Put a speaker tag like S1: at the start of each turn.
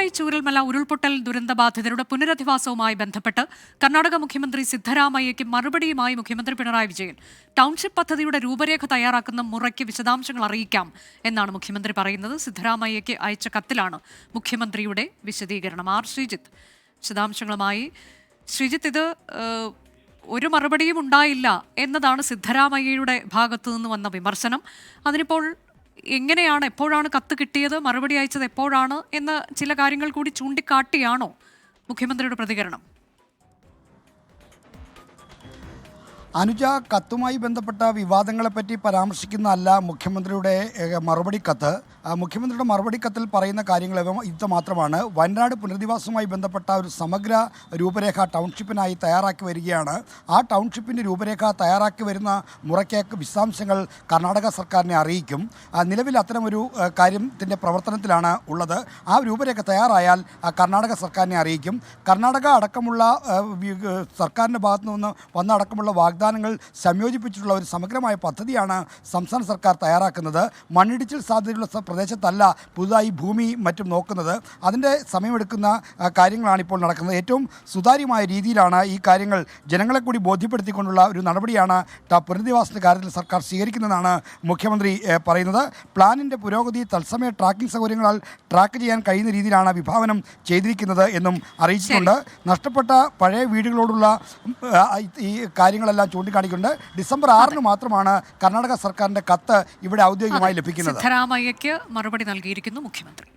S1: ഇടമലൈ ചൂരൽമല ഉരുൾപൊട്ടൽ ദുരന്തബാധിതരുടെ പുനരധിവാസവുമായി ബന്ധപ്പെട്ട് കർണാടക മുഖ്യമന്ത്രി സിദ്ധരാമയ്യയ്ക്ക് മറുപടിയുമായി മുഖ്യമന്ത്രി പിണറായി വിജയൻ. ടൗൺഷിപ്പ് പദ്ധതിയുടെ രൂപരേഖ തയ്യാറാക്കുന്ന മുറയ്ക്ക് വിശദാംശങ്ങൾ അറിയിക്കാം എന്നാണ് മുഖ്യമന്ത്രി പറയുന്നത്. സിദ്ധരാമയ്യയ്ക്ക് അയച്ച കത്തിലാണ് മുഖ്യമന്ത്രിയുടെ വിശദീകരണം. ആർ ശ്രീജിത്ത് വിശദാംശങ്ങളുമായി. ശ്രീജിത്ത്, ഇത് ഒരു മറുപടിയും ഉണ്ടായില്ല എന്നതാണ് സിദ്ധരാമയ്യയുടെ ഭാഗത്തു നിന്ന് വന്ന വിമർശനം. അതിനിപ്പോൾ എങ്ങനെയാണ്, എപ്പോഴാണ് കത്ത് കിട്ടിയത്, മറുപടി അയച്ചത് എപ്പോഴാണ് എന്ന ചില കാര്യങ്ങൾ കൂടി ചൂണ്ടിക്കാട്ടിയാണോ മുഖ്യമന്ത്രിയുടെ പ്രതികരണം?
S2: അനുജ, കത്തുമായി ബന്ധപ്പെട്ട വിവാദങ്ങളെപ്പറ്റി പരാമർശിക്കുന്നതല്ല മുഖ്യമന്ത്രിയുടെ മറുപടി കത്ത്. മുഖ്യമന്ത്രിയുടെ മറുപടി കത്തിൽ പറയുന്ന കാര്യങ്ങൾ ഇത് മാത്രമാണ്. വയനാട് പുനരധിവാസവുമായി ബന്ധപ്പെട്ട ഒരു സമഗ്ര രൂപരേഖ ടൗൺഷിപ്പിനായി തയ്യാറാക്കി വരികയാണ്. ആ ടൗൺഷിപ്പിൻ്റെ രൂപരേഖ തയ്യാറാക്കി വരുന്ന മുറയ്ക്ക് വിശദാംശങ്ങൾ കർണാടക സർക്കാരിനെ അറിയിക്കും. നിലവിൽ അത്തരമൊരു കാര്യത്തിൻ്റെ പ്രവർത്തനത്തിലാണ് ഉള്ളത്. ആ രൂപരേഖ തയ്യാറായാൽ കർണാടക സർക്കാരിനെ അറിയിക്കും. കർണാടക അടക്കമുള്ള സർക്കാരിൻ്റെ ഭാഗത്തു നിന്ന് വന്ന അടക്കമുള്ള വാഗ്ദാനങ്ങൾ സംയോജിപ്പിച്ചിട്ടുള്ള ഒരു സമഗ്രമായ പദ്ധതിയാണ് സംസ്ഥാന സർക്കാർ തയ്യാറാക്കുന്നത്. മണ്ണിടിച്ചിൽ സാധ്യതയുള്ള പ്രദേശത്തല്ല പുതുതായി ഭൂമി മറ്റും നോക്കുന്നത്. അതിൻ്റെ സമയമെടുക്കുന്ന കാര്യങ്ങളാണ് ഇപ്പോൾ നടക്കുന്നത്. ഏറ്റവും സുതാര്യമായ രീതിയിലാണ് ഈ കാര്യങ്ങൾ ജനങ്ങളെ കൂടി ബോധ്യപ്പെടുത്തിക്കൊണ്ടുള്ള ഒരു നടപടിയാണ് പുനരധിവാസത്തിൻ്റെ കാര്യത്തിൽ സർക്കാർ സ്വീകരിക്കുന്നതെന്നാണ് മുഖ്യമന്ത്രി പറയുന്നത്. പ്ലാനിൻ്റെ പുരോഗതി തത്സമയ ട്രാക്കിംഗ് സൗകര്യങ്ങളാൽ ട്രാക്ക് ചെയ്യാൻ കഴിയുന്ന രീതിയിലാണ് വിഭാവനം ചെയ്തിരിക്കുന്നത് എന്നും അറിയിച്ചിട്ടുണ്ട്. നഷ്ടപ്പെട്ട പഴയ വീടുകളോടുള്ള ഈ കാര്യങ്ങളെല്ലാം ചൂണ്ടിക്കാണിക്കുന്നുണ്ട്. ഡിസംബർ 6 മാത്രമാണ് കർണാടക സർക്കാരിൻ്റെ കത്ത് ഇവിടെ ഔദ്യോഗികമായി ലഭിക്കുന്നത്.
S1: സിദ്ധരാമയ്യയ്ക്ക് മറുപടി നൽകിയിരിക്കുന്നു മുഖ്യമന്ത്രി.